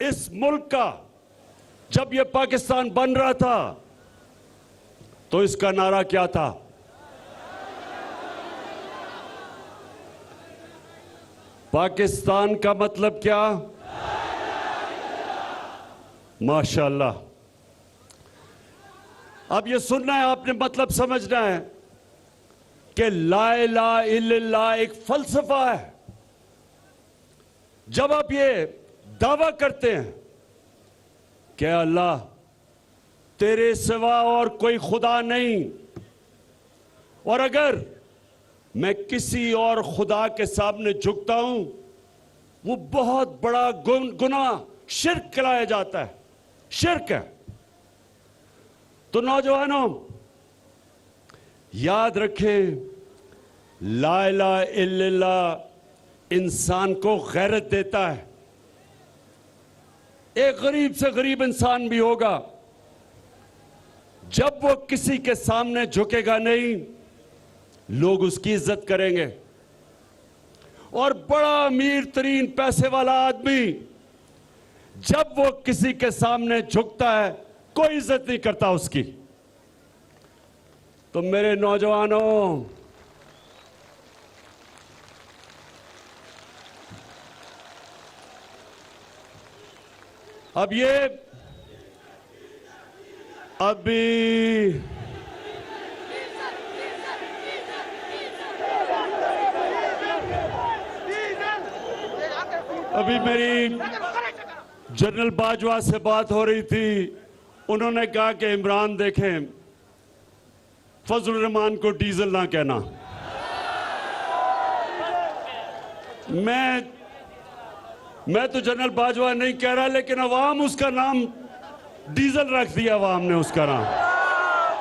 इस मुल्क का जब यह पाकिस्तान बन रहा था तो इसका नारा क्या था? पाकिस्तान का मतलब क्या? माशाअल्लाह। अब यह सुनना है आपने, मतलब समझना है कि ला इलाहा इल्लल्लाह एक फलसफा है। जब आप ये दावा करते हैं कि अल्लाह तेरे सिवा और कोई खुदा नहीं, और अगर मैं किसी और खुदा के सामने झुकता हूं वो बहुत बड़ा गुनाह शिर्क कहलाया जाता है, शिर्क है। तो नौजवानों याद रखें, ला इलाहा इल्लल्लाह इंसान को गैरत देता है। एक गरीब से गरीब इंसान भी होगा, जब वो किसी के सामने झुकेगा नहीं, लोग उसकी इज्जत करेंगे। और बड़ा अमीर तरीन पैसे वाला आदमी जब वो किसी के सामने झुकता है, कोई इज्जत नहीं करता उसकी। तो मेरे नौजवानों, अब ये अभी मेरी जनरल बाजवा से बात हो रही थी। उन्होंने कहा कि इमरान देखें, फजल रहमान को डीजल ना कहना। मैं तो जनरल बाजवा नहीं कह रहा, लेकिन अवाम उसका नाम डीजल रख दिया, अवाम ने उसका नाम।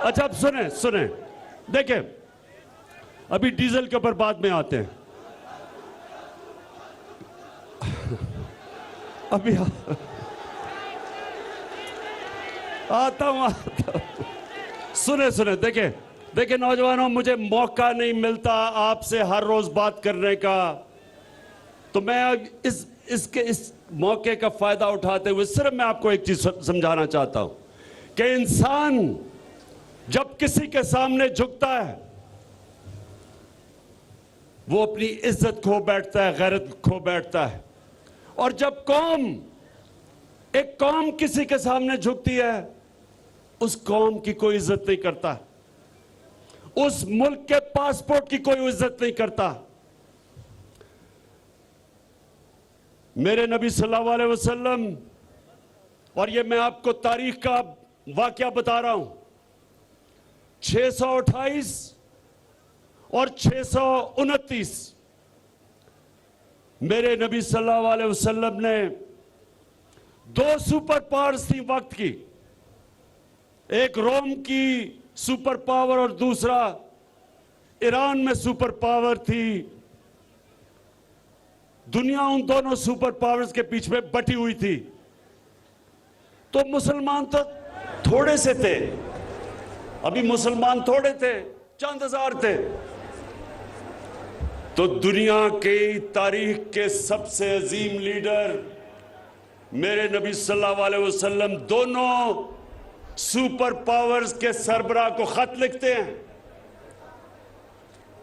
अच्छा, अब सुने देखें, अभी डीजल के ऊपर बाद में आते हैं। अभी आता हूं। सुने देखें नौजवानों, मुझे मौका नहीं मिलता आपसे हर रोज बात करने का, तो मैं इस मौके का फायदा उठाते हुए सिर्फ मैं आपको एक चीज समझाना चाहता हूं कि इंसान जब किसी के सामने झुकता है, वो अपनी इज्जत खो बैठता है, गैरत खो बैठता है। और जब एक कौम किसी के सामने झुकती है, उस कौम की कोई इज्जत नहीं करता, उस मुल्क के पासपोर्ट की कोई इज्जत नहीं करता। मेरे नबी सल्लल्लाहु अलैहि वसल्लम, और ये मैं आपको तारीख का वाकया बता रहा हूं, 628 और 629 मेरे नबी सल्लल्लाहु अलैहि वसल्लम ने दो सुपर पावर्स थी वक्त की, एक रोम की सुपर पावर और दूसरा ईरान में सुपर पावर थी। दुनिया उन दोनों सुपर पावर्स के पीछे में बटी हुई थी। तो मुसलमान तो थोड़े से थे, अभी मुसलमान थोड़े थे, चंद हजार थे। तो दुनिया की तारीख के सबसे अजीम लीडर मेरे नबी सल्लल्लाहु अलैहि वसल्लम दोनों सुपर पावर्स के सरबराह को खत लिखते हैं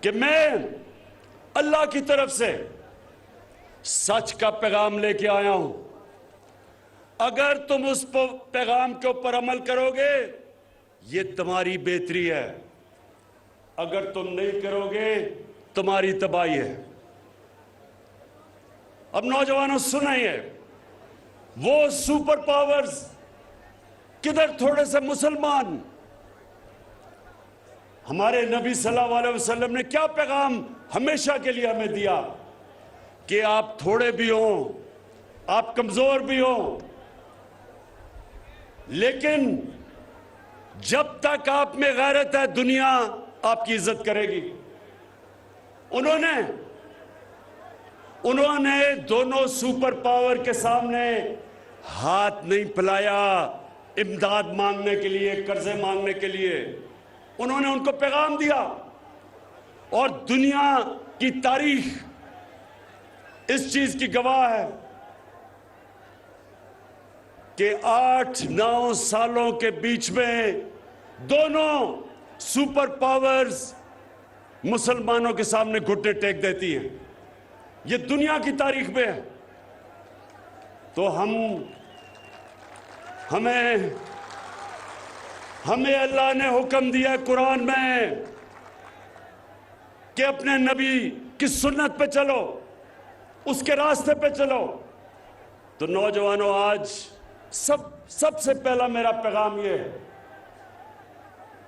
कि मैं अल्लाह की तरफ से सच का पैगाम लेके आया हूं, अगर तुम उस पैगाम के ऊपर अमल करोगे ये तुम्हारी बेहतरी है, अगर तुम नहीं करोगे तुम्हारी तबाही है। अब नौजवानों सुनिए, वो सुपर पावर्स किधर थोड़े से मुसलमान। हमारे नबी सल्लल्लाहु अलैहि वसल्लम ने क्या पैगाम हमेशा के लिए हमें दिया कि आप थोड़े भी हो, आप कमजोर भी हो, लेकिन जब तक आप में गैरत है दुनिया आपकी इज्जत करेगी। उन्होंने दोनों सुपर पावर के सामने हाथ नहीं फैलाया इमदाद मांगने के लिए, कर्जे मांगने के लिए। उन्होंने उनको पैगाम दिया और दुनिया की तारीख इस चीज की गवाह है कि 8-9 सालों के बीच में दोनों सुपर पावर्स मुसलमानों के सामने घुटने टेक देती हैं। ये दुनिया की तारीख में है। तो हमें अल्लाह ने हुक्म दिया कुरान में कि अपने नबी की सुन्नत पे चलो, उसके रास्ते पे चलो। तो नौजवानों, आज सबसे पहला मेरा पैगाम यह है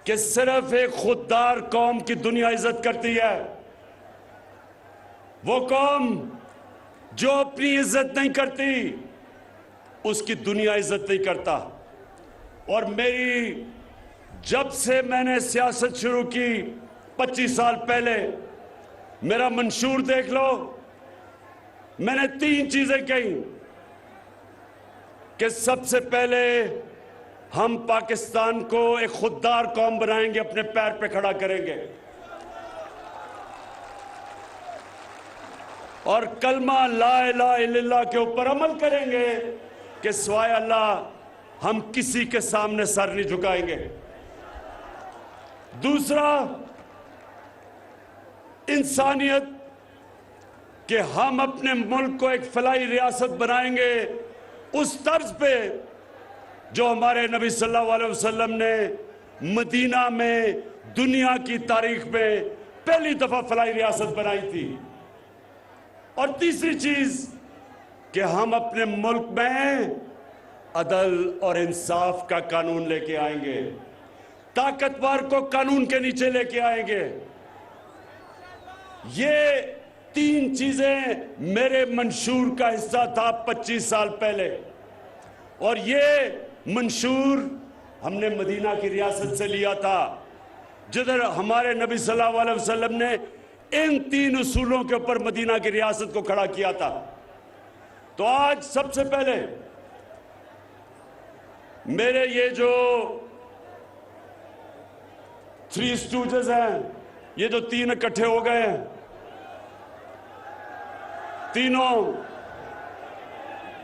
कि सिर्फ एक खुददार कौम की दुनिया इज्जत करती है। वो कौम जो अपनी इज्जत नहीं करती, उसकी दुनिया इज्जत नहीं करता। और जब से मैंने सियासत शुरू की 25 साल पहले, मेरा मंशूर देख लो, मैंने 3 चीजें कही कि सबसे पहले हम पाकिस्तान को एक खुददार कौम बनाएंगे, अपने पैर पे खड़ा करेंगे और कलमा ला इलाहा इल्लल्लाह के ऊपर अमल करेंगे कि सिवाय अल्लाह हम किसी के सामने सर नहीं झुकाएंगे। दूसरा, इंसानियत, कि हम अपने मुल्क को एक फलाई रियासत बनाएंगे उस तर्ज पे जो हमारे नबी सल्लल्लाहु अलैहि वसल्लम ने मदीना में दुनिया की तारीख में पहली दफा फलाई रियासत बनाई थी। और तीसरी चीज कि हम अपने मुल्क में अदल और इंसाफ का कानून लेके आएंगे, ताकतवर को कानून के नीचे लेके आएंगे। ये 3 चीजें मेरे मंशूर का हिस्सा था 25 साल पहले। और ये मंशूर हमने मदीना की रियासत से लिया था, जिधर हमारे नबी सल्लल्लाहु अलैहि वसल्लम ने इन 3 उसूलों के ऊपर मदीना की रियासत को खड़ा किया था। तो आज सबसे पहले मेरे ये जो 3 स्टूडेंट्स हैं, ये जो 3 इकट्ठे हो गए हैं,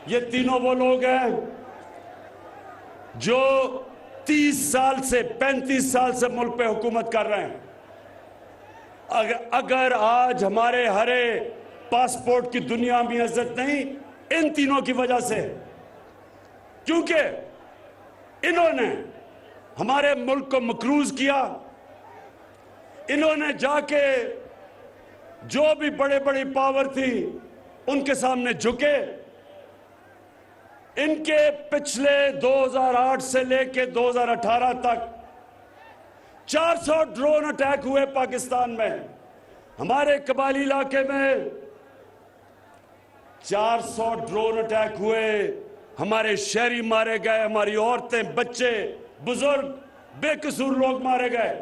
ये तीनों वो लोग हैं जो 30 साल से 35 साल से मुल्क पे हुकूमत कर रहे हैं। अगर आज हमारे हरे पासपोर्ट की दुनिया में इज्जत नहीं, इन तीनों की वजह से, क्योंकि इन्होंने हमारे मुल्क को मकरूज किया। इन्होंने जाके जो भी बड़े बड़ी पावर थी उनके सामने झुके। इनके पिछले 2008 से लेके 2018 तक 400 ड्रोन अटैक हुए पाकिस्तान में। हमारे कबाली इलाके में 400 ड्रोन अटैक हुए, हमारे शहरी मारे गए, हमारी औरतें, बच्चे, बुजुर्ग, बेकसूर लोग मारे गए।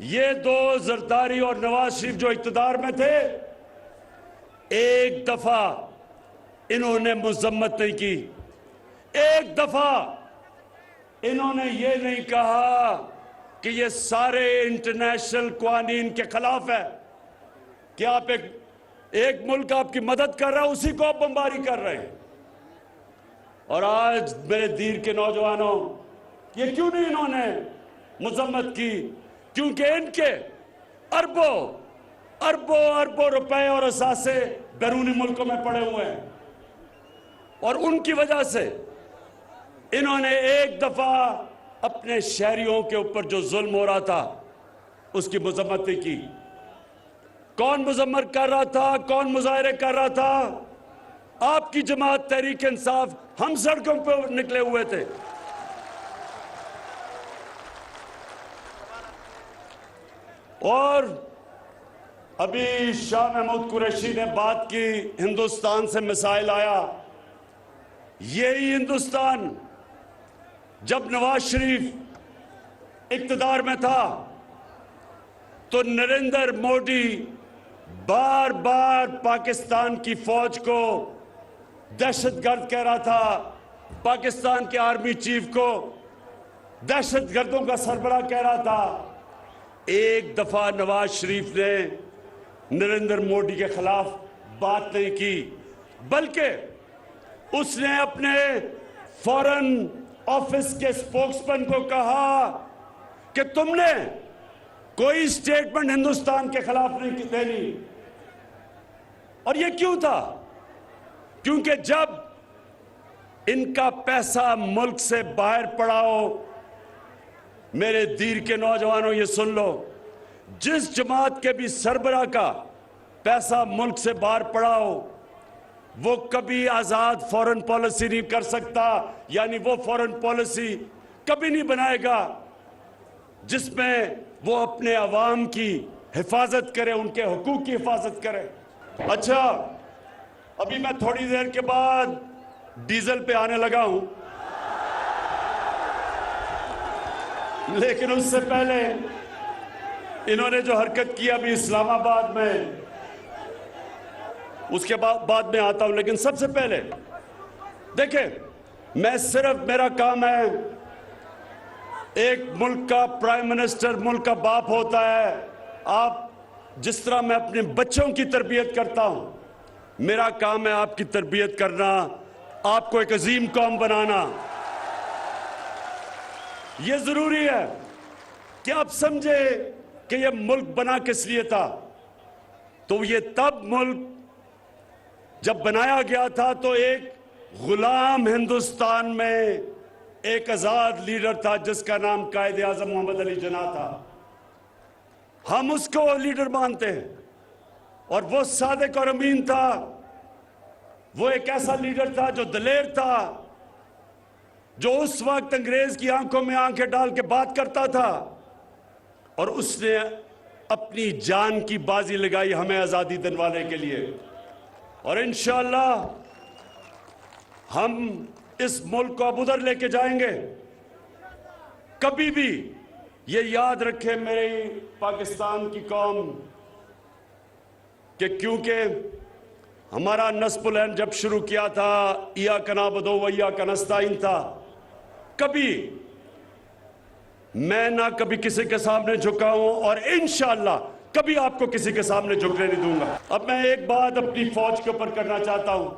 ये 2 जरदारी और नवाज शरीफ जो इख्तिदार में थे, एक दफा इन्होंने मजम्मत नहीं की, एक दफा इन्होंने ये नहीं कहा कि ये सारे इंटरनेशनल कानून के खिलाफ है कि आप एक मुल्क आपकी मदद कर रहा है, उसी को आप बमबारी कर रहे हैं। और आज मेरे दीर के नौजवानों, ये क्यों नहीं इन्होंने मजम्मत की? क्योंकि इनके अरबों रुपए और असासे बैरूनी मुल्कों में पड़े हुए हैं और उनकी वजह से इन्होंने एक दफा अपने शहरियों के ऊपर जो जुल्म हो रहा था उसकी मजम्मत की। कौन मजम्मत कर रहा था, कौन मुजाहरे कर रहा था? आपकी जमात तहरीक इंसाफ। हम सड़कों पर निकले हुए थे। और अभी शाह महमूद कुरैशी ने बात की, हिंदुस्तान से मिसाइल आया। यही हिंदुस्तान जब नवाज शरीफ इख्तिदार में था तो नरेंद्र मोदी बार बार पाकिस्तान की फौज को दहशतगर्द कह रहा था, पाकिस्तान के आर्मी चीफ को दहशतगर्दों का सरबराह कह रहा था। एक दफा नवाज शरीफ ने नरेंद्र मोदी के खिलाफ बात नहीं की, बल्कि उसने अपने फॉरेन ऑफिस के स्पोक्समैन को कहा कि तुमने कोई स्टेटमेंट हिंदुस्तान के खिलाफ नहीं देनी। और ये क्यों था? क्योंकि जब इनका पैसा मुल्क से बाहर पड़ा हो, मेरे दीर के नौजवानों ये सुन लो, जिस जमात के भी सरबराह का पैसा मुल्क से बाहर पड़ा हो, वो कभी आजाद फॉरेन पॉलिसी नहीं कर सकता। यानी वो फॉरेन पॉलिसी कभी नहीं बनाएगा जिसमें वो अपने अवाम की हिफाजत करे, उनके हुकूक की हिफाजत करे। अच्छा, अभी मैं थोड़ी देर के बाद डीजल पे आने लगा हूं, लेकिन उससे पहले इन्होंने जो हरकत की अभी इस्लामाबाद में, उसके बाद में आता हूं। लेकिन सबसे पहले देखिए, मैं सिर्फ, मेरा काम है, एक मुल्क का प्राइम मिनिस्टर मुल्क का बाप होता है। आप जिस तरह मैं अपने बच्चों की तरबियत करता हूं, मेरा काम है आपकी तरबियत करना, आपको एक अजीम कौम बनाना। यह जरूरी है कि आप समझे कि यह मुल्क बना किस लिए था। तो ये तब मुल्क जब बनाया गया था तो एक गुलाम हिंदुस्तान में एक आजाद लीडर था जिसका नाम कायदे आजम मोहम्मद अली जिन्ना था। हम उसको लीडर मानते हैं और वो सादिक और अमीन था। वो एक ऐसा लीडर था जो दलेर था, जो उस वक्त अंग्रेज की आंखों में आंखें डाल के बात करता था, और उसने अपनी जान की बाजी लगाई हमें आजादी दिलवाने के लिए। और इंशाअल्लाह हम इस मुल्क को अब उधर लेके जाएंगे। कभी भी ये याद रखे मेरी पाकिस्तान की कौम कि क्योंकि हमारा नस्बुल ऐन जब शुरू किया था, इया कनाबुदु व इय्याका नस्तईन था, कभी मैं ना कभी किसी के सामने झुका हूं और इंशाअल्लाह कभी आपको किसी के सामने झुकने नहीं दूंगा। अब मैं एक बात अपनी फौज के ऊपर करना चाहता हूं।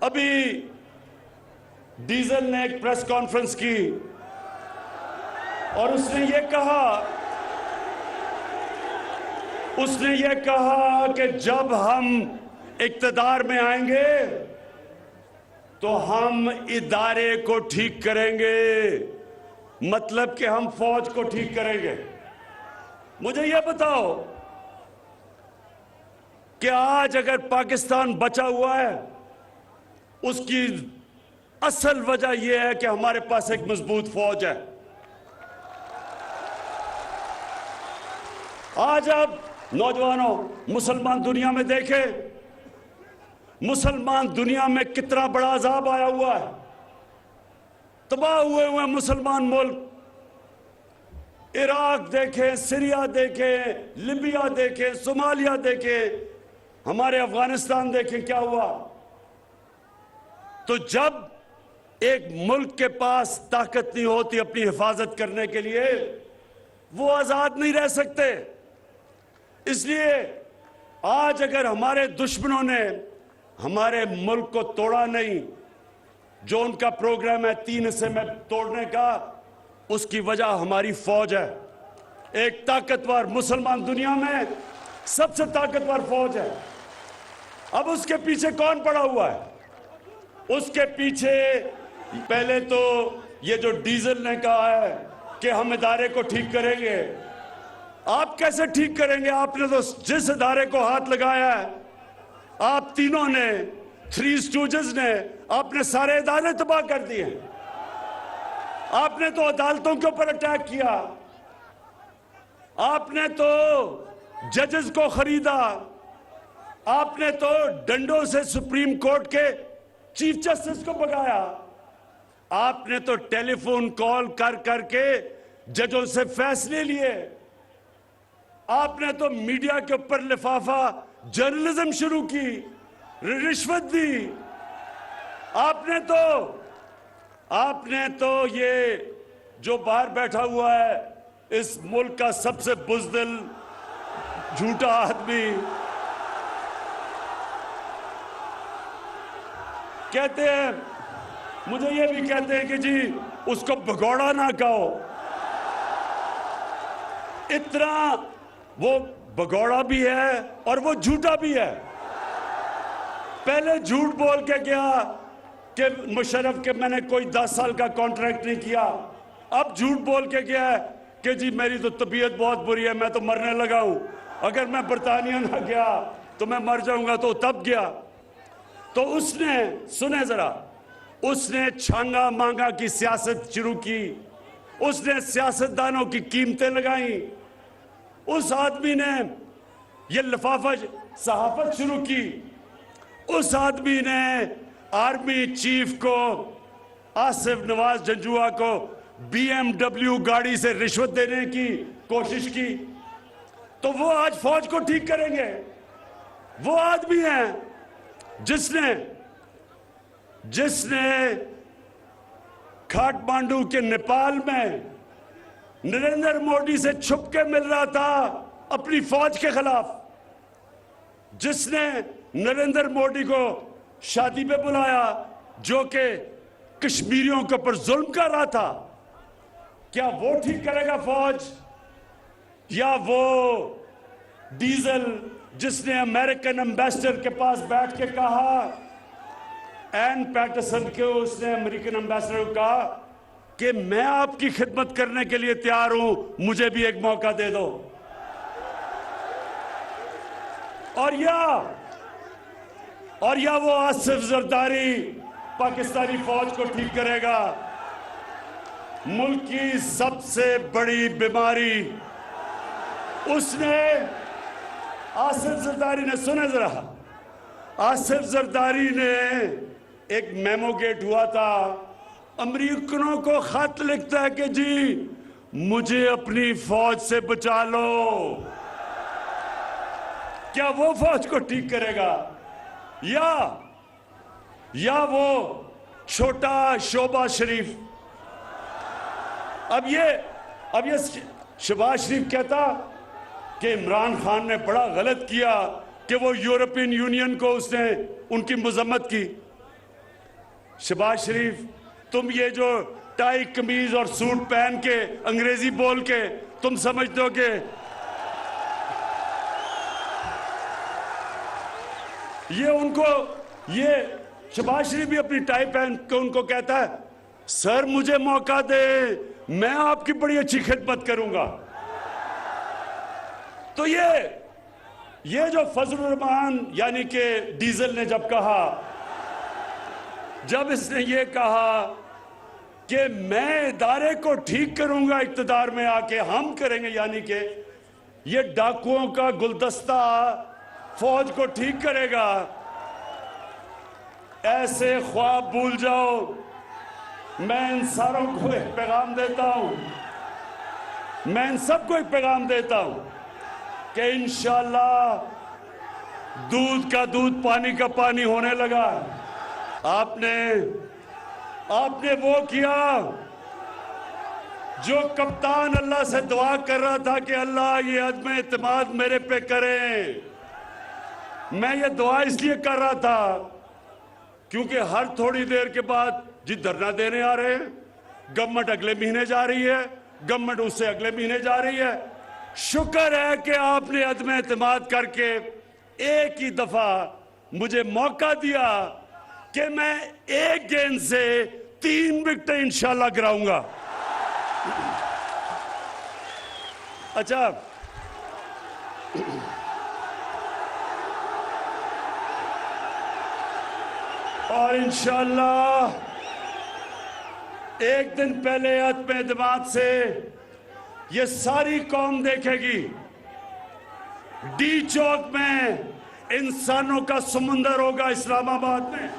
अभी डीजल ने एक प्रेस कॉन्फ्रेंस की और उसने ये कहा कि जब हम इक्तदार में आएंगे तो हम इदारे को ठीक करेंगे, मतलब कि हम फौज को ठीक करेंगे। मुझे यह बताओ कि आज अगर पाकिस्तान बचा हुआ है, उसकी असल वजह यह है कि हमारे पास एक मजबूत फौज है। आज आप नौजवानों मुसलमान दुनिया में देखें, मुसलमान दुनिया में कितना बड़ा अजाब आया हुआ है। तबाह हुए मुसलमान मुल्क, इराक देखें, सीरिया देखें, लिबिया देखें, सोमालिया देखें, हमारे अफगानिस्तान देखें क्या हुआ। तो जब एक मुल्क के पास ताकत नहीं होती अपनी हिफाजत करने के लिए, वो आजाद नहीं रह सकते। इसलिए आज अगर हमारे दुश्मनों ने हमारे मुल्क को तोड़ा नहीं, जो उनका प्रोग्राम है 3 हिस्से में तोड़ने का, उसकी वजह हमारी फौज है। एक ताकतवर, मुसलमान दुनिया में सबसे ताकतवर फौज है। अब उसके पीछे कौन पड़ा हुआ है? उसके पीछे पहले तो ये जो डीजल ने कहा है कि हम इदारे को ठीक करेंगे। आप कैसे ठीक करेंगे? आपने तो जिस इदारे को हाथ लगाया है, आप तीनों ने, 3 स्टूजेस ने, आपने सारे इदारे तबाह कर दिए। आपने तो अदालतों के ऊपर अटैक किया, आपने तो जजेस को खरीदा, आपने तो डंडों से सुप्रीम कोर्ट के चीफ जस्टिस को भगाया, आपने तो टेलीफोन कॉल कर करके जजों से फैसले लिए, आपने तो मीडिया के ऊपर लिफाफा जर्नलिज्म शुरू की, रिश्वत दी, आपने तो ये जो बाहर बैठा हुआ है इस मुल्क का सबसे बुज़दिल झूठा आदमी, कहते हैं मुझे ये भी कहते हैं कि जी उसको भगौड़ा ना कहो। इतना वो भगौड़ा भी है और वो झूठा भी है। पहले झूठ बोल के गया कि मुशर्रफ के मैंने कोई 10 साल का कॉन्ट्रैक्ट नहीं किया। अब झूठ बोल के गया है कि जी मेरी तो तबीयत बहुत बुरी है, मैं तो मरने लगा हूं, अगर मैं बरतानिया ना गया तो मैं मर जाऊंगा। तो तब गया तो उसने, सुने जरा, उसने छांगा मांगा की सियासत शुरू की, उसने सियासतदानों की कीमतें लगाई, उस आदमी ने ये लिफाफा सहाफत शुरू की, उस आदमी ने आर्मी चीफ को, आसिफ नवाज जंजुआ को BMW गाड़ी से रिश्वत देने की कोशिश की। तो वो आज फौज को ठीक करेंगे। वो आदमी है जिसने काठमांडू के नेपाल में नरेंद्र मोदी से छुप के मिल रहा था अपनी फौज के खिलाफ, जिसने नरेंद्र मोदी को शादी पे बुलाया जो कि कश्मीरियों के ऊपर जुल्म कर रहा था। क्या वो ठीक करेगा फौज, या वो डीजल जिसने अमेरिकन एम्बेसडर के पास बैठ के कहा, एन पैटरसन के, उसने अमेरिकन एम्बेसडर को कहा कि मैं आपकी खिदमत करने के लिए तैयार हूं, मुझे भी एक मौका दे दो। और या वो आसिफ जरदारी पाकिस्तानी फौज को ठीक करेगा। मुल्क की सबसे बड़ी बीमारी उसने, आसिफ जरदारी ने, सुने जरा, आसिफ जरदारी ने एक मेमोगेट हुआ था, अमेरिकनों को खत लिखता है कि जी मुझे अपनी फौज से बचा लो। क्या वो फौज को ठीक करेगा, या वो छोटा शोबा शरीफ? अब ये शहबाज शरीफ कहता कि इमरान खान ने बड़ा गलत किया कि वो यूरोपियन यूनियन को उसने उनकी मजम्मत की। शहबाज शरीफ, तुम ये जो टाई कमीज और सूट पहन के अंग्रेजी बोल के तुम समझते हो कि ये शहबाज शरीफ भी अपनी टाई पहन के उनको कहता है सर मुझे मौका दे, मैं आपकी बड़ी अच्छी खिदमत करूंगा। तो ये जो फजलुर रहमान यानी कि डीजल ने जब इसने ये कहा कि मैं इदारे को ठीक करूंगा इक्तदार में आके, हम करेंगे, यानी कि ये डाकुओं का गुलदस्ता फौज को ठीक करेगा, ऐसे ख्वाब भूल जाओ। मैं इन सारों को एक पैगाम देता हूं, मैं इन सबको एक पैगाम देता हूं कि इंशाअल्लाह दूध का दूध पानी का पानी होने लगा। आपने वो किया जो कप्तान अल्लाह से दुआ कर रहा था कि अल्लाह ये अज़्म इत्मीनान मेरे पे करें। मैं ये दुआ इसलिए कर रहा था क्योंकि हर थोड़ी देर के बाद जी धरना देने आ रहे हैं, गवर्नमेंट अगले महीने जा रही है, गवर्नमेंट उससे अगले महीने जा रही है। शुक्र है कि आपने अज़्म इत्मीनान करके एक ही दफा मुझे मौका दिया कि मैं एक गेंद से 3 विकेट इंशाल्लाह गिराऊंगा। अच्छा, और इंशाल्लाह एक दिन पहले अज़्म इत्मीनान से ये सारी कौम देखेगी डी चौक में इंसानों का समुंदर होगा इस्लामाबाद में।